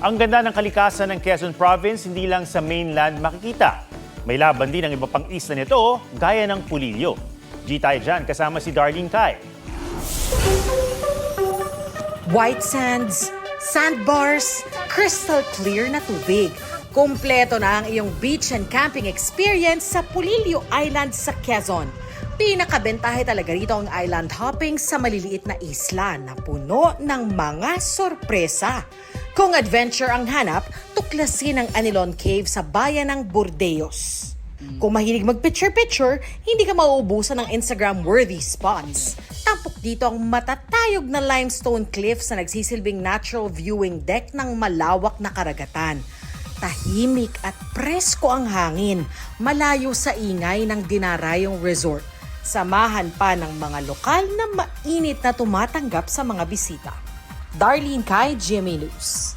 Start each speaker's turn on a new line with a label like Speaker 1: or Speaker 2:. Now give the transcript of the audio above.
Speaker 1: Ang ganda ng kalikasan ng Quezon Province hindi lang sa mainland makikita. May laban din ang iba pang isla nito, gaya ng Pulilio. G tayo dyan, kasama si Darlene Kai.
Speaker 2: White sands, sandbars, crystal clear na tubig. Kumpleto na ang iyong beach and camping experience sa Pulilio Island sa Quezon. Pinakabentahe talaga rito ang island hopping sa maliliit na isla na puno ng mga sorpresa. Kung adventure ang hanap, tuklasin ang Anilon Cave sa bayan ng Burdeos. Kung mahilig mag-picture-picture, hindi ka mauubusan ng Instagram-worthy spots. Tampok dito ang matatayog na limestone cliffs na nagsisilbing natural viewing deck ng malawak na karagatan. Tahimik at presko ang hangin, malayo sa ingay ng dinarayong resort. Samahan pa ng mga lokal na mainit na tumatanggap sa mga bisita. Darlene Kai, GMA News.